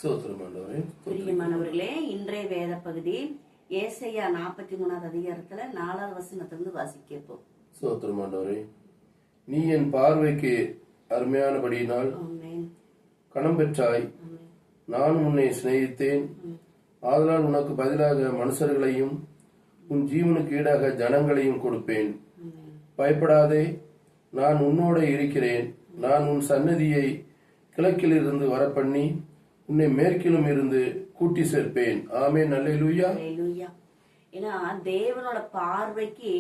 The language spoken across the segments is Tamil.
பிரியமானவர்களே, இன்றைய வேத பகுதி ஏசாயா 43வது அதிகாரத்துல 4வது வசனத்திலிருந்து வாசிக்கப்போம். சோத்திரமாண்டவரே, நீ என் பார்வைக்கு அருமையானபடியினால் கணம் பெற்றாய். நான் உன்னை சிநேகித்தேன். ஆதலால் உனக்கு பதிலாக மனுஷர்களையும் உன் ஜீவனுக்கு ஈடாக ஜனங்களையும் கொடுப்பேன். பயப்படாதே, நான் உன்னோட இருக்கிறேன். நான் உன் சன்னதியை கிழக்கிலிருந்து வரப்பண்ணி உன்னை மேற்கிலும் இருந்து கூட்டி சேர்ப்பேன். ஆமென். அல்லேலூயா. ஏன்னா தேவனோட பார்வைக்கு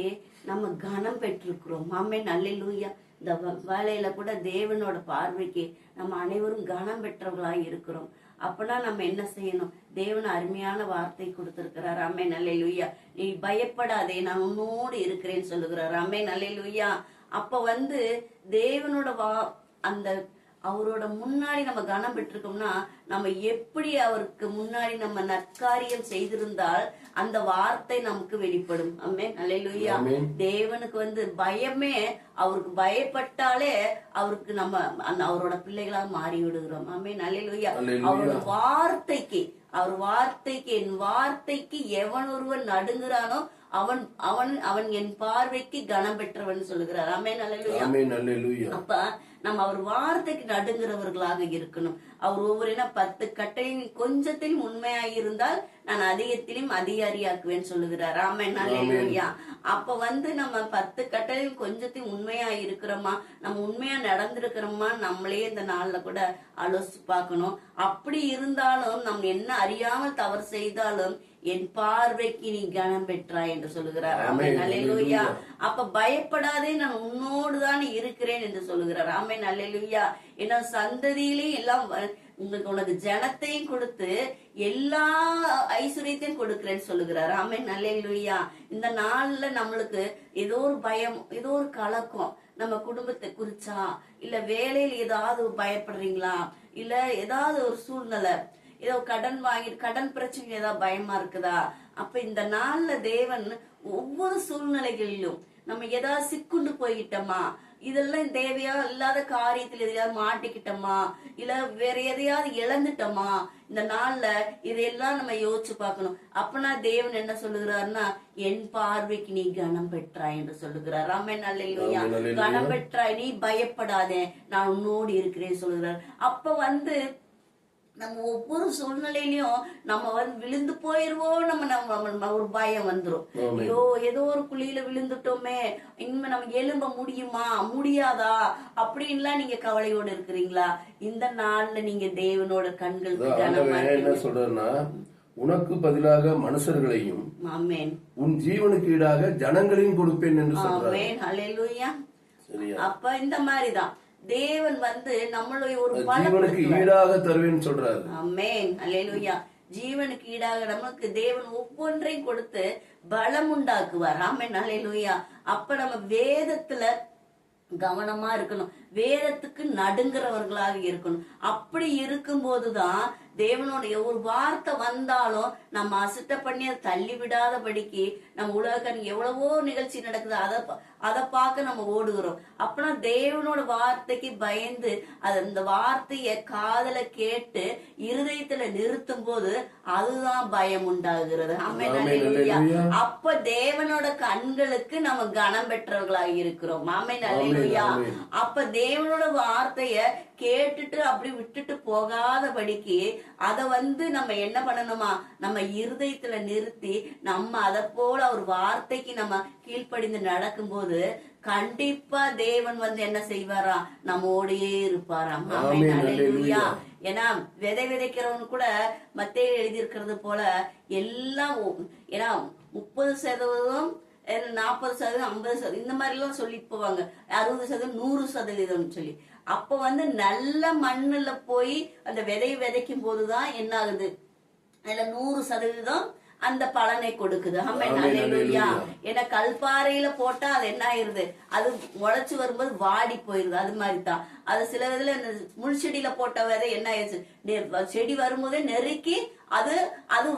நம்ம கனம் பெற்றிருக்கிறோம். ஆமென். அல்லேலூயா. இந்த வேலையில கூட தேவனோட பார்வைக்கு நம்ம அனைவரும் கனம் பெற்றவர்களாய் இருக்கிறோம். அப்பனா நம்ம என்ன செய்யணும்? தேவன் அருமையான வார்த்தை கொடுத்திருக்கிறார். ஆமென். அல்லேலூயா. நீ பயப்படாதே, நான் உன்னோடு இருக்கிறேன்னு சொல்லுகிறார். ஆமென். அல்லேலூயா. அப்ப தேவனோட அந்த அவரோட முன்னாடி நம்ம கனம் பெற்றிருக்கோம்னா, நம்ம எப்படி அவருக்கு முன்னாடி நம்ம நற்காரியம் செய்திருந்தால் அந்த வார்த்தை நமக்கு வெளிப்படும். ஆமென். அல்லேலூயா. தேவனுக்கு பயமே, அவருக்கு பயப்பட்டாலே அவருக்கு நம்ம அவரோட பிள்ளைகளா மாறி விடுகிறோம். ஆமென். அல்லேலூயா. அவரோட வார்த்தைக்கு என் வார்த்தைக்கு எவன் ஒருவன் நடுங்குறானோ அவன் அவன் அவன் என் பார்வைக்கு கனம் பெற்றவன் சொல்லுகிறார். ஆமென். அல்லேலூயா. அப்ப நம்ம அவர் வார்த்தைக்கு நடுங்குறவர்களாக இருக்கணும். அவர் ஒவ்வொரு 10 கட்டளையின் கொஞ்சத்தில் உண்மையாய் இருந்தால் நான் அதிகத்திலும் அதிகாரியாக்குவேன் சொல்லுகிறார். ஆமென். அல்லேலூயா. அப்ப நம்ம 10 கட்டளையின் கொஞ்சத்தையும் உண்மையா இருக்கிறோமா, நம்ம உண்மையா நடந்திருக்கிறோமா, நம்மளே இந்த நாள்ல கூட ஆலோசிச்சு பார்க்கணும். அப்படி இருந்தாலும் நம்ம என்ன அறியாமல் தவறு செய்தாலும் என் பார்வைக்கு நீ கனம் பெற்றாய் என்று சொல்லுகிறார். ஆமென். அல்லேலூயா. அப்ப பயப்படாதே, நான் உன்னோடுதான் இருக்கிறேன் என்று சொல்லுகிறார். ஆமென். அல்லேலூயா. ஏன்னா சந்ததியிலே எல்லாம் உனக்கு ஜனத்தையும் கொடுத்து எல்லா ஐஸ்வர்யத்தையும் கொடுக்கிறேன்னு சொல்லுகிறார். ஆமென். அல்லேலூயா. இந்த நாள்ல நம்மளுக்கு ஏதோ ஒரு பயம், ஏதோ ஒரு கலக்கம், நம்ம குடும்பத்தை குறிச்சா, இல்ல வேலையில் ஏதாவது பயப்படுறீங்களா, இல்ல ஏதாவது ஒரு சூழ்நிலை, ஏதோ கடன் பிரச்சனை ஏதாவது பயமா இருக்குதா? அப்ப இந்த நாள்ல தேவன் ஒவ்வொரு சூழ்நிலைகளிலும் நம்ம ஏதாவது சிக்குண்டு போய்கிட்டோமா, இதெல்லாம் தேவையா இல்லாத காரியத்துல எதையாவது மாட்டிக்கிட்டோமா, இல்ல வேற எதையாவது இழந்துட்டோமா, இந்த நாள்ல இதையெல்லாம் நம்ம யோசிச்சு பார்க்கணும். அப்பனா தேவன் என்ன சொல்லுகிறாருன்னா, என் பார்வைக்கு நீ கனம் பெற்றாய் என்று சொல்லுகிறார். ஆமென். அல்லேலூயா. கனம் பெற்றாய், நீ பயப்படாதே, நான் உன்னோடு இருக்கிறேன் சொல்லுகிறார். அப்ப நம்ம ஒவ்வொரு சூழ்நிலையிலயும் நம்ம விழுந்து போயிருவோம், நம்ம ஒரு பயம் வந்துரும். ஐயோ, ஏதோ ஒரு குழியில விழுந்துட்டோமே, இனிமே நம்ம எழும்ப முடியுமா முடியாதா அப்படின்லாம் நீங்க கவலையோடு இருக்கிறீங்களா? இந்த நாள்ல நீங்க தேவனோட கண்களுக்கு என்ன சொல்றேன்னா, உனக்கு பதிலாக மனுஷர்களையும் உன் ஜீவனுக்கு ஈடாக ஜனங்களையும் கொடுப்பேன் என்று சொல்றார். ஆமென். அல்லேலூயா. அப்ப இந்த மாதிரிதான் தேவன் நம்மளுடைய ஒரு ஜீவனுக்கு ஈடாக தருவேன்னு சொல்றாரு. ஆமென். அல்லேலூயா. ஜீவனுக்கு ஈடாக நமக்கு தேவன் ஒவ்வொன்றையும் கொடுத்து பலம் உண்டாக்குவார். ஆமென். அல்லேலூயா. அப்ப நம்ம வேதத்துல கவனமா இருக்கணும், வேதத்துக்கு நடுங்குறவர்களாக இருக்கணும். அப்படி இருக்கும் போதுதான் தேவனுடைய ஒரு வார்த்தை வந்தாலும் நம்ம அசுத்த பண்ணி அதை தள்ளி விடாதபடிக்கு, நம்ம உலக எவ்வளவோ நிகழ்ச்சி நடக்குது, அதை பார்க்க நம்ம ஓடுகிறோம். அப்பனா தேவனோட வார்த்தைக்கு பயந்து அந்த வார்த்தைய காதல கேட்டு இருதயத்துல நிறுத்தும் போது அதுதான் பயம் உண்டாகிறது. ஆமென். அல்லேலூயா. அப்ப தேவனோட கண்களுக்கு நம்ம கனம் பெற்றவர்களாக இருக்கிறோம். ஆமென். அல்லேலூயா. அப்ப தேவனோட வார்த்தைய கேட்டுட்டு அப்படி விட்டுட்டு போகாதபடிக்கு அத நம்ம என்ன பண்ணணுமா, நம்ம இருதயத்துல நிறுத்தி நம்ம அதை போல ஒரு வார்த்தைக்கு நம்ம கீழ்ப்படிந்து நடக்கும் போது கண்டிப்பா தேவன் என்ன செய்வாரா, நம்மோடையே இருப்பாராம். ஆமென். அல்லேலூயா. ஏன்னா விதைக்கிறவன் கூட மத்தேயு எழுதியிருக்கிறது போல எல்லாம், ஏன்னா 30%, 40%, 50% இந்த மாதிரி எல்லாம் சொல்லிட்டு போவாங்க. 60%, 100% சொல்லி. அப்ப நல்ல மண்ணுல போய் அந்த விதைக்கும் போதுதான் என்ன ஆகுது, அதுல 100% அந்த பலனை கொடுக்குது. ஆமென். அல்லேலூயா. ஏன்னா கல்பாறையில போட்டா அது என்ன ஆயிருது, அது முளைச்சு வரும்போது வாடி போயிருது. அது மாதிரிதான் அது சில இதுல முள்செடியில போட்ட விதை என்ன ஆயிடுச்சு, செடி வரும்போதே நெருக்கி அது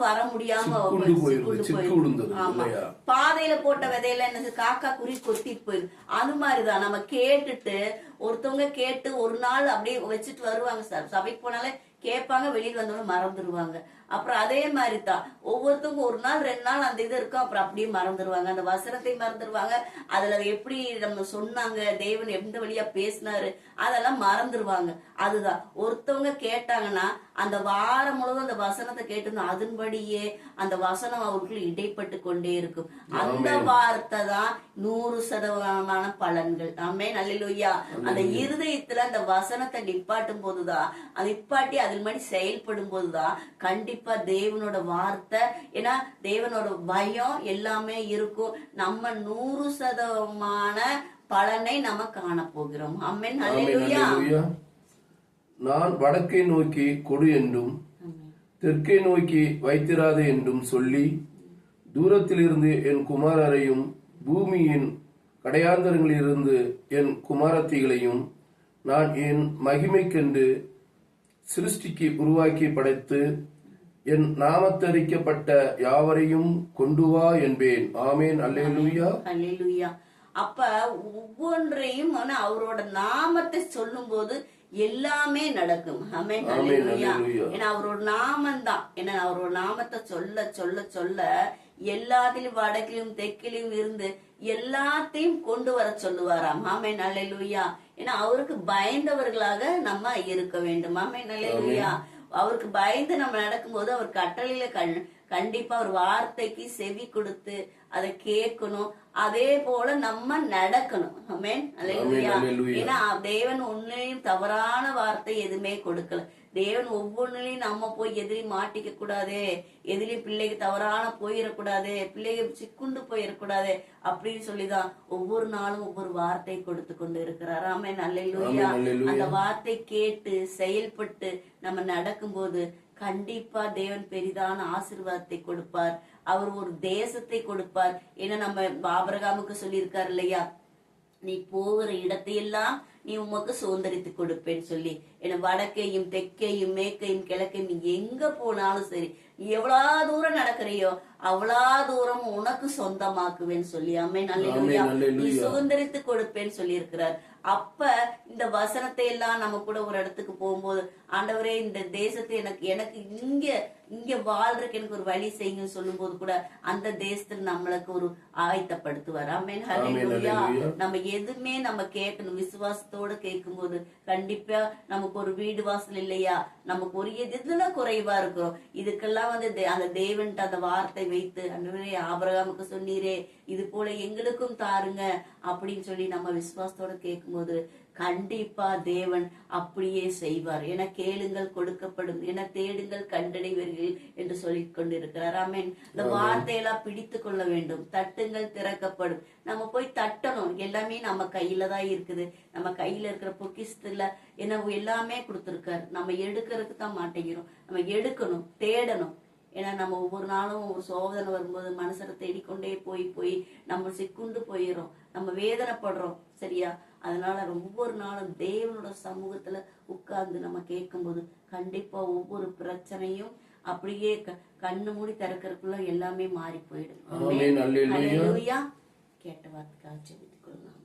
வர முடியாம போயிடுது. ஆமா. பாதையில போட்ட விதையில என்ன காக்கா குறி கொத்திட்டு போயிரு. அது மாதிரிதான் நம்ம கேட்டுட்டு ஒருத்தவங்க கேட்டு ஒரு நாள் அப்படியே வச்சுட்டு வருவாங்க. சார் சபைக்கு போனாலே கேட்பாங்க, வெளியில வந்தோன்னு மறந்துடுவாங்க. அப்புறம் அதே மாதிரி தான் ஒவ்வொருத்தவங்க ஒரு நாள் 2 நாள் அந்த இது இருக்கும், அப்புறம் அப்படியே மறந்துடுவாங்க. அந்த வசனத்தை மறந்துடுவாங்க. அதுல எப்படி நம்ம சொன்னாங்க, தேவன் எந்த வழியா பேசினாரு, அதெல்லாம் மறந்துடுவாங்க. அதுதான் ஒருத்தவங்க கேட்டாங்கன்னா அந்த வாரம் முழுவதும் அந்த வசனத்தை கேட்டு அதன்படியே அந்த வசனம் அவருக்குள்ள இடைப்பட்டு கொண்டே இருக்கும். அந்த வார்த்தை தான் 100% பலன்கள். ஆமென், அல்லேலூயா. அந்த இருதயத்துல அந்த வசனத்தை நிப்பாட்டும் போதுதான், அது நிப்பாட்டி அதில் மாதிரி செயல்படும் போதுதான் கண்டிப்பா தேவனோட வார்த்தை, ஏன்னா தேவனோட பயம் எல்லாமே இருக்கும். நம்ம 100% பலனை நம்ம காண போகிறோம். ஆமென், அல்லேலூயா. நான் வடக்கை நோக்கி கொடு என்றும் தெற்கை நோக்கி வைத்திராதே என்றும் சொல்லி தூரத்திலிருந்து என் குமாரரையும் பூமியின் கடையாந்தரங்களிலிருந்து என் குமாரத்திகளையும் நான் என் மகிமைக்கென்று சிருஷ்டிக்கு உருவாக்கி படைத்து என் நாமத்தரிக்கப்பட்ட யாவரையும் கொண்டு வா என்பேன். ஆமேன், அல்லேலூயா, அல்லேலூயா. அப்ப ஒவ்வொன்றையும் அவரோட நாமத்தை சொல்லும் போது எல்லாமே நடக்கும். ஆமென், அல்லேலூயா. ஏன்னா அவரோட நாமம் தான், ஏன்னா அவரோட நாமத்தை சொல்ல சொல்ல சொல்ல எல்லாத்திலும் வடக்கிலும் தெற்கிலும் இருந்து எல்லாத்தையும் கொண்டு வர சொல்லுவாராம். ஆமென், அல்லேலூயா. ஏன்னா அவருக்கு பயந்தவர்களாக நம்ம இருக்க வேண்டும். ஆமென், அல்லேலூயா. அவருக்கு பயந்து நம்ம நடக்கும்போது அவர் கட்டளையில கண்டிப்பா ஒரு வார்த்தைக்கு செவி கொடுத்து அதை கேட்கணும். அதே போல நம்ம நடக்கணும். ஆமென், அல்லேலூயா. ஏன்னா தேவன் ஒன்னையும் தவறான வார்த்தை எதுவுமே கொடுக்கல. தேவன் ஒவ்வொன்னுலயும் நம்ம போய் எதிரி மாட்டிக்க கூடாது, எதிரி பிள்ளைக்கு தவறான போயிடக்கூடாது, பிள்ளைங்க சிக்குண்டு போயிடக்கூடாது அப்படின்னு சொல்லிதான் ஒவ்வொரு நாளும் ஒவ்வொரு வார்த்தை கொடுத்து கொண்டு இருக்கிறார். ஆமென், அல்லேலூயா. அந்த வார்த்தை கேட்டு செயல்பட்டு நம்ம நடக்கும்போது கண்டிப்பா தேவன் பெரிதான ஆசீர்வாதத்தை கொடுப்பார். அவர் ஒரு தேசத்தை கொடுப்பார். ஏன்னா நம்ம ஆபிரகாமுக்கு சொல்லியிருக்காரு இல்லையா, நீ போகிற இடத்தையெல்லாம் நீ உமக்கு சுதந்திரித்து கொடுப்பேன்னு சொல்லி. ஏன்னா வடக்கையும் தெற்கையும் மேற்கையும் கிழக்கையும் நீ எங்க போனாலும் சரி, நீ எவ்வளவு தூரம் நடக்கிறியோ அவ்வளோ தூரம் உனக்கு சொந்தமாக்குவேன்னு சொல்லி. ஆமென், அல்லேலூயா. நீ சுதந்திரித்து கொடுப்பேன்னு சொல்லி இருக்கிறார். அப்ப இந்த வசனத்தை எல்லாம் நம்ம கூட ஒரு இடத்துக்கு போகும்போது, ஆண்டவரே இந்த தேசத்தை எனக்கு இங்க வாழ்றதுக்கு எனக்கு ஒரு வழி செய்யுங்கன்னு சொல்லும் போது கூட அந்த தேசத்துல நம்மளுக்கு ஒரு ஆயத்தப்படுத்துவார். ஆமென், அல்லேலூயா. நம்ம எதுவுமே நம்ம கேட்கணும், விசுவாசத்தோட கேட்கும் போது கண்டிப்பா நமக்கு ஒரு வீடு வாசல் இல்லையா, நமக்கு ஒரு எதுல குறைவா இருக்கிறோம், இதுக்கெல்லாம் அந்த தேவன்ட்டு அந்த வார்த்தை வைத்து, அன்றுவரே ஆபிரகாமுக்கு சொன்னீரே இது போல எங்களுக்கும் தாருங்க அப்படின்னு சொல்லி நம்ம விசுவாசத்தோட கேட்கும்போது கண்டிப்பா தேவன் அப்படியே செய்வார். என கேளுங்கள் கொடுக்கப்படும், என தேடுங்கள் கண்டடைவீர்கள் என்று சொல்லிக் கொண்டிருக்கிறார். ஆமென். இந்த வார்த்தையெல்லாம் பிடித்து கொள்ள வேண்டும். தட்டுங்கள் திறக்கப்படும். நம்ம போய் தட்டணும். எல்லாமே நம்ம கையில தான் இருக்குது. நம்ம கையில இருக்கிற பொக்கிஷத்துல என்ன எல்லாமே கொடுத்திருக்காரு. நம்ம எடுக்கிறதுக்கு தான் மாட்டேங்கிறோம். நம்ம எடுக்கணும், தேடணும். ஏன்னா நம்ம ஒவ்வொரு நாளும் ஒரு சோதனை வரும்போது மனுஷரை தேடிக்கொண்டே போய் நம்ம சிக்குண்டு போயிடும், நம்ம வேதனைப்படுறோம். சரியா? அதனால ஒவ்வொரு நாளும் தேவனோட சமூகத்துல உட்கார்ந்து நம்ம கேட்கும்போது கண்டிப்பா ஒவ்வொரு பிரச்சனையும் அப்படியே கண்ணு மூடி திறக்கிறதுக்குள்ள எல்லாமே மாறி போயிடும். அல்லேலூயா. கேட்ட வார்த்தைக்காக ஜெபித்துக் கொள்ளலாம்.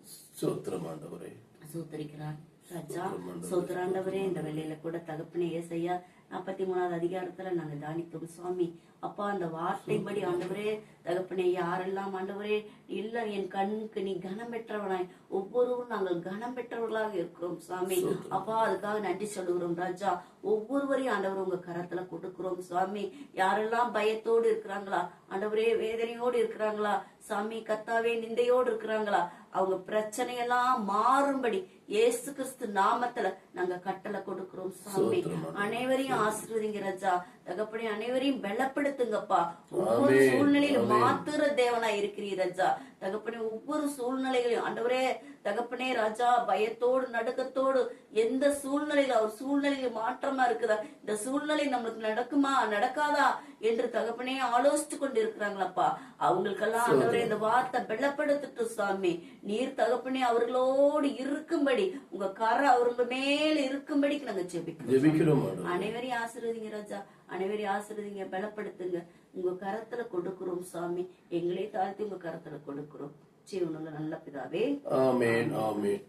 சோத்திரிக்கிறார் ராஜா, சோத்திராண்டவரே. இந்த வேளையில கூட தகப்பனே ஏசையா 43வது அதிகாரத்துல நாங்க தானித்தோம் சுவாமி. அப்பா அந்த வார்த்தைப்படி ஆண்டவரே தகப்பனே யாரெல்லாம் ஆண்டவரே இல்ல என் கண்ணுக்கு நீ கனம் பெற்றவனாய், ஒவ்வொருவரும் நாங்கள் கனம் பெற்றவர்களாக இருக்கிறோம் சுவாமி. அப்பா அதுக்காக நன்றி சொல்லுகிறோம் ராஜா. ஒவ்வொருவரையும் ஆண்டவர் உங்க கரத்துல கொடுக்கிறோம் சுவாமி. யாரெல்லாம் பயத்தோடு இருக்கிறாங்களா ஆண்டவரே, வேதனையோடு இருக்கிறாங்களா சாமி, கத்தாவே நிந்தையோடு இருக்கிறாங்களா, அவங்க பிரச்சனையெல்லாம் மாறும்படி இயேசு கிறிஸ்து நாமத்துல நாங்க கட்டளை கொடுக்கிறோம் சாமி. அனைவரையும் ஆசீர்வதிங்க ராஜா. தகப்பனே அனைவரையும் பலப்படுத்துங்கப்பா. ஒவ்வொரு சூழ்நிலையிலும் மாத்துற தேவனா இருக்கிறீர் ராஜா. தகப்பனே ஒவ்வொரு சூழ்நிலைகளையும் ஆண்டவரே தகப்பனே ராஜா பயத்தோடு நடுக்கத்தோடு எந்த சூழ்நிலையில அவர் சூழ்நிலையில மாற்றமா இருக்குதா, இந்த சூழ்நிலை நம்மளுக்கு நடக்குமா நடக்காதா என்று தகப்பனே ஆலோசித்து கொண்டு இருக்கிறாங்களப்பா. அவங்களுக்கெல்லாம் ஆண்டவரே இந்த வார்த்தை பலப்படுத்திட்டு சாமி. நீர் தகப்பனே அவர்களோடு இருக்கும்படி உங்க கரை அவங்க மேல இருக்கும்படிக்கு நாங்க ஜெபிக்கிறோம். அனைவரையும் ஆசீர்வதிங்க ராஜா. அனைவரையும் ஆசீர்வதிங்க, பலப்படுத்துங்க. உங்க கரத்துல கொடுக்கிறோம் சாமி. எங்களே தாழ்த்தி உங்க கரத்துல கொடுக்கிறோம். ஜீவனுள்ள நல்ல பிதாவே. ஆமென், ஆமென்.